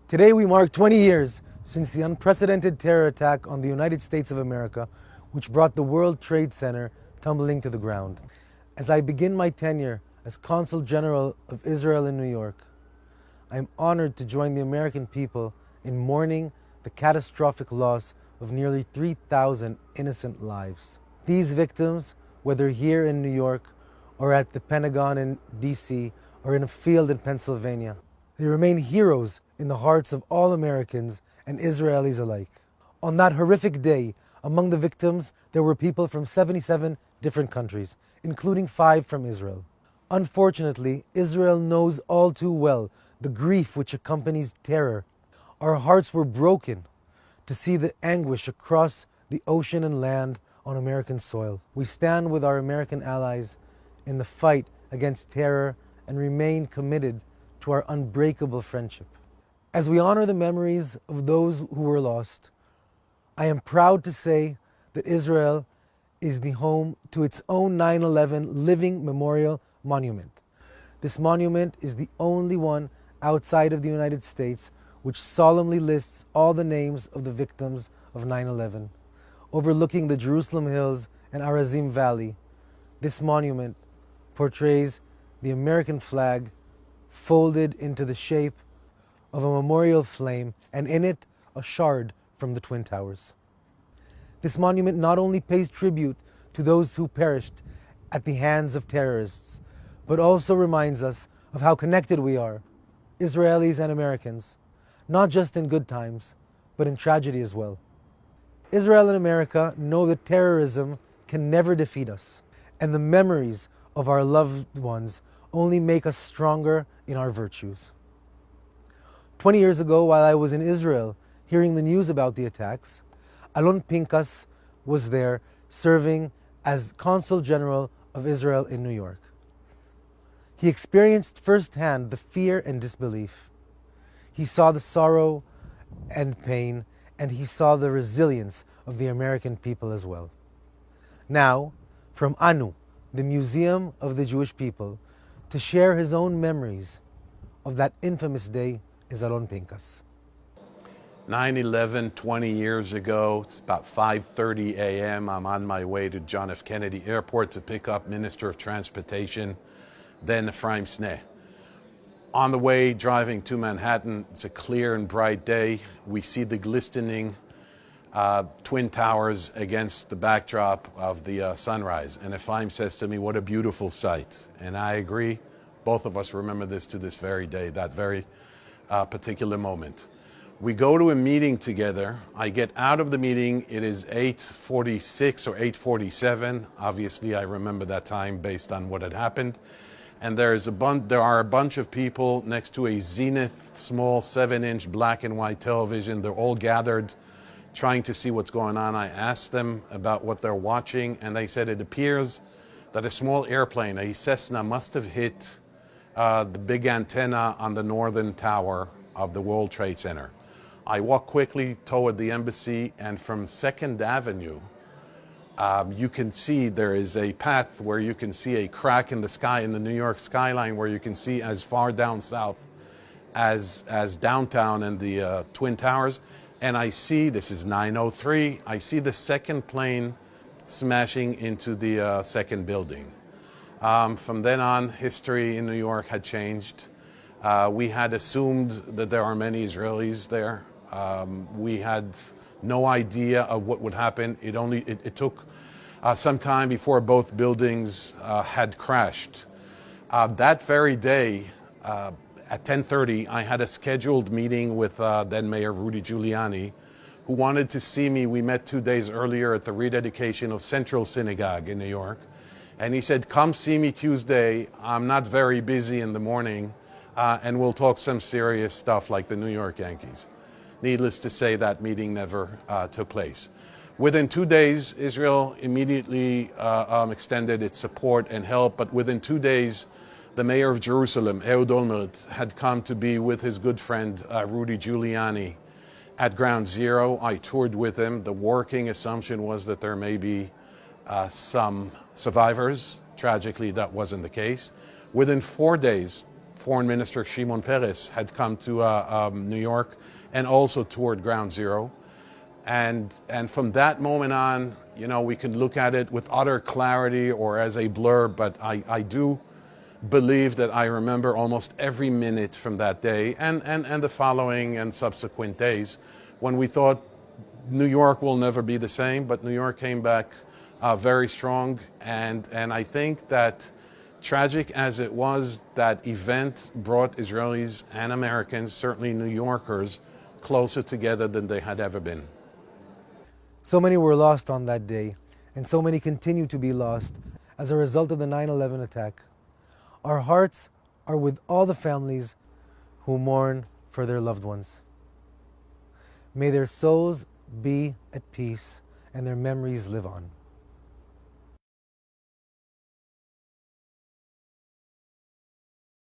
Today we mark 20 years since the unprecedented terror attack on the United States of America, which brought the World Trade Center tumbling to the ground. As I begin my tenure as Consul General of Israel in New York, I am honored to join the American people in mourning the catastrophic loss of nearly 3,000 innocent lives. These victims, whether here in New York or at the Pentagon in DC or in a field in Pennsylvania, they remain heroes in the hearts of all Americans and Israelis alike. On that horrific day, among the victims, there were people from 77 different countries, including 5 from Israel. Unfortunately, Israel knows all too well the grief which accompanies terror. Our hearts were broken to see the anguish across the ocean and land on American soil. We stand with our American allies in the fight against terror and remain committed to our unbreakable friendship. As we honor the memories of those who were lost, I am proud to say that Israel is the home to its own 9/11 living memorial monument. This monument is the only one outside of the United States which solemnly lists all the names of the victims of 9/11. Overlooking the Jerusalem Hills and Arazim Valley, this monument portrays the American flag folded into the shape of a memorial flame, and in it a shard from the Twin Towers. This monument not only pays tribute to those who perished at the hands of terrorists, but also reminds us of how connected we are, Israelis and Americans, not just in good times, but in tragedy as well. Israel and America know that terrorism can never defeat us, and the memories of our loved ones only make us stronger in our virtues. 20 years ago, while I was in Israel hearing the news about the attacks, Alon Pinkas was there serving as Consul General of Israel in New York. He experienced firsthand the fear and disbelief. He saw the sorrow and pain, and he saw the resilience of the American people as well. Now, from Anu, the Museum of the Jewish People, to share his own memories of that infamous day is Alon Pinkas. 9/11, 20 years ago. It's about 5:30 a.m. I'm on my way to John F. Kennedy Airport to pick up Minister of Transportation, then Ephraim Sneh. On the way, driving to Manhattan, it's a clear and bright day. We see the glistening Twin Towers against the backdrop of the sunrise. And Ephraim says to me, "What a beautiful sight." And I agree. Both of us remember this to this very day, that very particular moment. We go to a meeting together. I get out of the meeting. It is 8:46 or 8:47. Obviously, I remember that time based on what had happened. And there are a bunch of people next to a Zenith small 7-inch black and white television. They're all gathered trying to see what's going on. I asked them about what they're watching, and they said it appears that a small airplane, a Cessna, must have hit the big antenna on the northern tower of the World Trade Center. I walk quickly toward the embassy, and from 2nd Avenue, you can see there is a path where you can see a crack in the sky in the New York skyline where you can see as far down south as downtown and the Twin Towers. And I see, this is 9:03, I see the second plane smashing into the second building. From then on, history in New York had changed. We had assumed that there are many Israelis there. We had no idea of what would happen. It took some time before both buildings had crashed. That very day, at 10:30, I had a scheduled meeting with then Mayor Rudy Giuliani, who wanted to see me. We met 2 days earlier at the rededication of Central Synagogue in New York. And he said, "Come see me Tuesday. I'm not very busy in the morning, and we'll talk some serious stuff like the New York Yankees." Needless to say, that meeting never took place. Within 2 days, Israel immediately extended its support and help, but within 2 days, the mayor of Jerusalem, Ehud Olmert, had come to be with his good friend Rudy Giuliani at Ground Zero. I toured with him. The working assumption was that there may be some survivors. Tragically, that wasn't the case. Within 4 days, Foreign Minister Shimon Peres had come to New York and also toured Ground Zero. And from that moment on, you know, we can look at it with utter clarity or as a blur, but I do believe that I remember almost every minute from that day and the following and subsequent days when we thought New York will never be the same, but New York came back very strong. And I think that tragic as it was, that event brought Israelis and Americans, certainly New Yorkers, closer together than they had ever been. So many were lost on that day, and so many continue to be lost as a result of the 9/11 attack. Our hearts are with all the families who mourn for their loved ones. May their souls be at peace and their memories live on.